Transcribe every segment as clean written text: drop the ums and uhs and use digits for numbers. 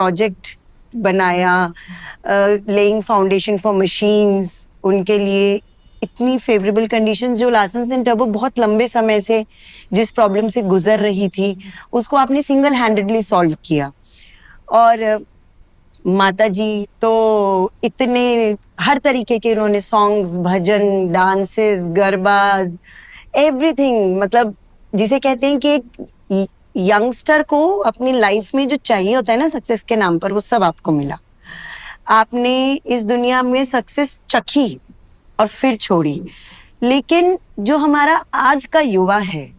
Project बनाया, laying foundation for machines, उनके लिए इतनी फेवरेबल कंडीशंस, जो लार्सन एंड टर्बो बहुत लंबे समय से जिस प्रॉब्लम से गुजर रही थी उसको आपने सिंगल हैंडेडली सॉल्व किया। और माता जी तो इतने हर तरीके के उन्होंने सॉन्ग्स, भजन, डांसेस, गरबाज, एवरीथिंग, मतलब जिसे कहते हैं कि एक यंगस्टर को अपनी लाइफ में जो चाहिए होता है ना सक्सेस के नाम पर, वो सब आपको मिला। आपने इस दुनिया में सक्सेस चखी और फिर छोड़ी। लेकिन जो हमारा आज का युवा है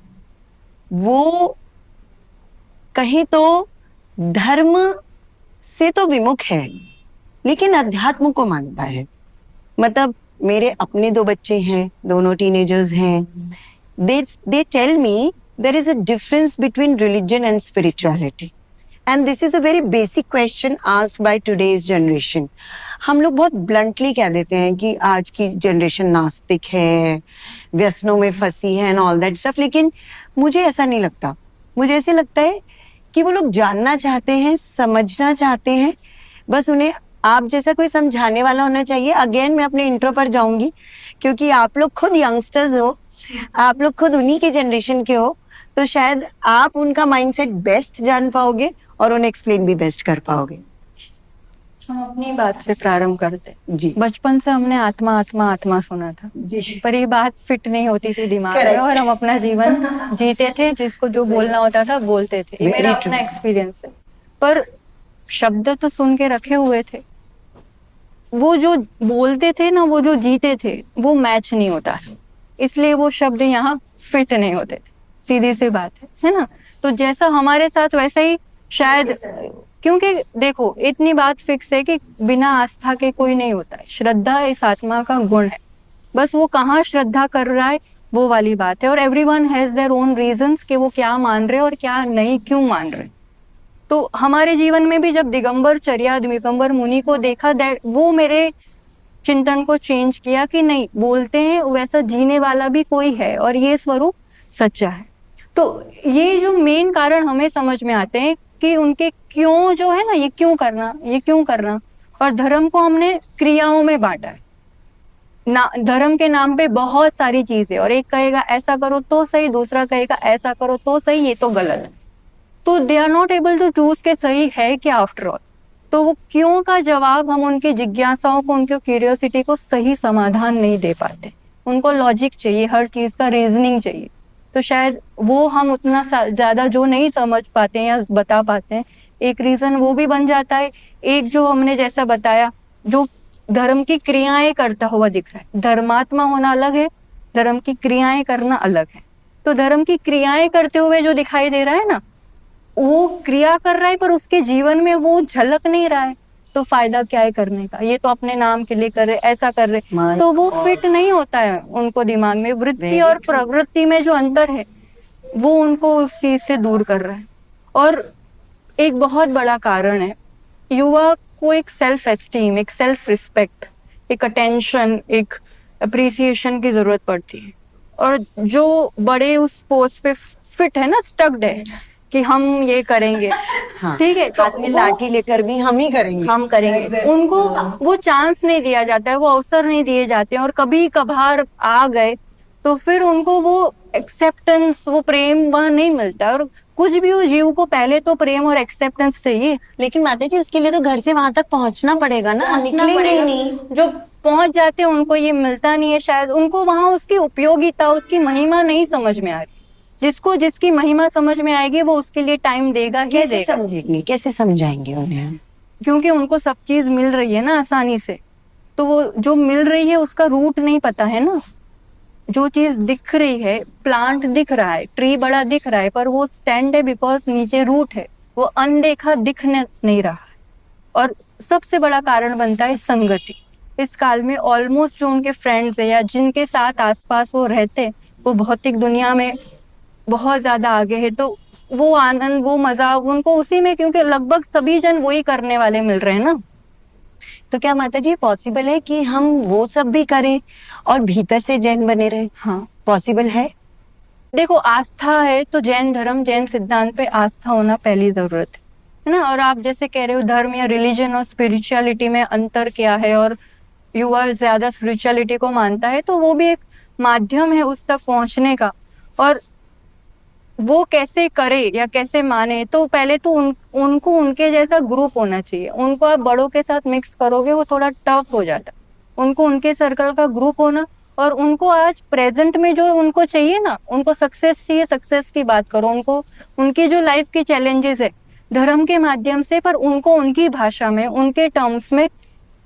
वो कहीं तो धर्म से तो विमुख है लेकिन अध्यात्म को मानता है। मतलब मेरे अपने 2 बच्चे हैं, दोनों टीनेजर्स हैं। they tell me there is a difference between religion and spirituality, and this is a very basic question asked by today's generation. हम लोग बहुत bluntly कह देते हैं कि आज की जनरेशन नास्तिक है, व्यसनों में फंसी है and all that stuff, लेकिन मुझे ऐसा नहीं लगता। मुझे ऐसे लगता है कि वो लोग जानना चाहते हैं, समझना चाहते हैं, बस उन्हें आप जैसा कोई समझाने वाला होना चाहिए। अगेन मैं अपने इंट्रो पर जाऊंगी क्योंकि आप लोग खुद यंगस्टर्स हो, आप लोग खुद उन्हीं के जनरेशन के हो, तो शायद आप उनका माइंडसेट बेस्ट जान पाओगे और उन्हें एक्सप्लेन भी बेस्ट कर पाओगे। हम अपनी बात से प्रारंभ करते जी। बचपन से हमने आत्मा आत्मा आत्मा सुना था जी। पर ये बात फिट नहीं होती थी दिमाग में और हम अपना जीवन जीते थे, जिसको जो बोलना होता था बोलते थे। ये मेरा अपना एक्सपीरियंस है। पर शब्द तो सुन के रखे हुए थे, वो जो बोलते थे ना, वो जो जीते थे, वो मैच नहीं होता, इसलिए वो शब्द यहाँ फिट नहीं होते थे। सीधी सी बात है ना। तो जैसा हमारे साथ वैसा ही शायद, क्योंकि देखो इतनी बात फिक्स है कि बिना आस्था के कोई नहीं होता है। श्रद्धा इस आत्मा का गुण है, बस वो कहाँ श्रद्धा कर रहा है वो वाली बात है। और everyone has their own reasons कि वो क्या मान रहे और क्या नहीं, क्यों मान रहे। तो हमारे जीवन में भी जब दिगंबर चर्या, दिगंबर मुनि को देखा, दैट वो मेरे चिंतन को चेंज किया कि नहीं, बोलते हैं वैसा जीने वाला भी कोई है और ये स्वरूप सच्चा है। तो ये जो मेन कारण हमें समझ में आते हैं कि उनके क्यों जो है ना, ये क्यों करना, ये क्यों करना। और धर्म को हमने क्रियाओं में बांटा है ना। धर्म के नाम पे बहुत सारी चीजें, और एक कहेगा ऐसा करो तो सही, दूसरा कहेगा ऐसा करो तो सही, ये तो गलत है। तो they are not able to choose के सही है क्या आफ्टर ऑल। तो वो क्यों का जवाब हम उनकी जिज्ञासाओं को, उनकी क्यूरियोसिटी को सही समाधान नहीं दे पाते। उनको लॉजिक चाहिए, हर चीज का रीजनिंग चाहिए। तो शायद वो हम उतना ज्यादा जो नहीं समझ पाते हैं या बता पाते हैं, एक रीजन वो भी बन जाता है। एक जो हमने जैसा बताया, जो धर्म की क्रियाएं करता हुआ दिख रहा है, धर्मात्मा होना अलग है, धर्म की क्रियाएं करना अलग है। तो धर्म की क्रियाएं करते हुए जो दिखाई दे रहा है ना, वो क्रिया कर रहा है पर उसके जीवन में वो झलक नहीं रहा है, तो फायदा क्या है करने का। ये तो अपने नाम के लिए कर रहे, ऐसा कर रहे, तो वो फिट नहीं होता है उनको दिमाग में। वृत्ति और प्रवृत्ति में जो अंतर है वो उनको उस चीज से दूर कर रहा है। और एक बहुत बड़ा कारण है, युवा को एक सेल्फ एस्टीम, एक सेल्फ रिस्पेक्ट, एक अटेंशन, एक अप्रिसिएशन की जरूरत पड़ती है। और जो बड़े उस पोस्ट पे फिट है ना, स्टक्ड है कि हम ये करेंगे, हाँ, ठीक है, तो हाथ में लाठी लेकर भी हम ही करेंगे, हम करेंगे। उनको वो चांस नहीं दिया जाता है, वो अवसर नहीं दिए जाते हैं। और कभी कभार आ गए तो फिर उनको वो एक्सेप्टेंस, वो प्रेम वहाँ नहीं मिलता। और कुछ भी हो, जीव को पहले तो प्रेम और एक्सेप्टेंस चाहिए। लेकिन माता जी उसके लिए तो घर से वहां तक पहुंचना पड़ेगा ना, निकलेंगे ही नहीं। जो पहुंच जाते हैं उनको ये मिलता नहीं है। शायद उनको वहाँ उसकी उपयोगिता, उसकी महिमा नहीं समझ में आ रही। जिसको जिसकी महिमा समझ में आएगी वो उसके लिए टाइम देगा ही देगा। कैसे समझेंगे, कैसे समझाएंगे उन्हें? क्योंकि उनको सब चीज मिल रही है ना आसानी से, तो वो जो मिल रही है उसका रूट नहीं पता है ना। जो चीज दिख रही है, प्लांट दिख रहा है, ट्री बड़ा दिख रहा है, पर वो स्टैंड है बिकॉज नीचे रूट है, वो अनदेखा दिखने नहीं रहा है। और सबसे बड़ा कारण बनता है संगति। इस काल में ऑलमोस्ट जो उनके फ्रेंड्स है या जिनके साथ आसपास वो रहते, वो भौतिक दुनिया में बहुत ज्यादा आगे है, तो वो आनंद, वो मजा उनको उसी में, क्योंकि लगभग सभी जन वही करने वाले मिल रहे हैं ना। तो क्या माता जी पॉसिबल है कि हम वो सब भी करें और भीतर से जैन बने रहे? हाँ, पॉसिबल है। देखो आस्था है तो जैन धर्म, जैन सिद्धांत पे आस्था होना पहली जरूरत है। है ना। और आप जैसे कह रहे हो धर्म या रिलीजन और स्पिरिचुअलिटी में अंतर क्या है, और युवा ज्यादा स्पिरिचुअलिटी को मानता है, तो वो भी एक माध्यम है उस तक पहुंचने का। और वो कैसे करे या कैसे माने, तो पहले तो उनको उनके जैसा ग्रुप होना चाहिए। उनको आप बड़ों के साथ मिक्स करोगे वो थोड़ा टफ हो जाता है। उनको उनके सर्कल का ग्रुप होना, और उनको आज प्रेजेंट में जो उनको चाहिए ना, उनको सक्सेस चाहिए, सक्सेस की बात करो। उनको उनकी जो लाइफ की चैलेंजेस है धर्म के माध्यम से, पर उनको उनकी भाषा में, उनके टर्म्स में,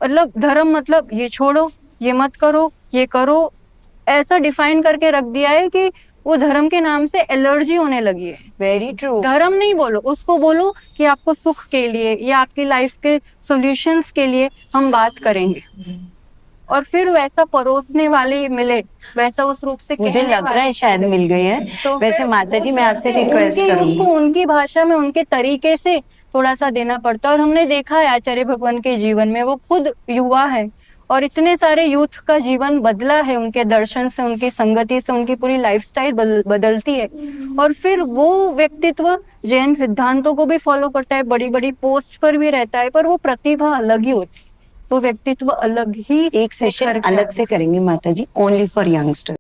मतलब धर्म मतलब ये छोड़ो, ये मत करो, ये करो, ऐसा डिफाइन करके रख दिया है कि वो धर्म के नाम से एलर्जी होने लगी है। Very true. धर्म नहीं बोलो, उसको बोलो कि आपको सुख के लिए या आपकी लाइफ के सॉल्यूशंस के लिए हम बात करेंगे, और फिर वैसा परोसने वाले मिले, वैसा उस रूप से मुझे कहने लग रहा वाले। है शायद मिल गई है। तो वैसे फिर माता जी मैं आपसे उसको रिक्वेस्ट करूंगी, उसको उनकी भाषा में, उनके तरीके से थोड़ा सा देना पड़ता है। और हमने देखा है आचार्य भगवान के जीवन में, वो खुद युवा है और इतने सारे यूथ का जीवन बदला है उनके दर्शन से, उनकी संगति से, उनकी पूरी लाइफस्टाइल बदलती है। और फिर वो व्यक्तित्व जैन सिद्धांतों को भी फॉलो करता है, बड़ी बड़ी पोस्ट पर भी रहता है, पर वो प्रतिभा अलग ही होती है, वो व्यक्तित्व अलग ही एक सेशन निखर के अलग आता है। से करेंगे माता जी, ओनली फॉर यंगस्टर।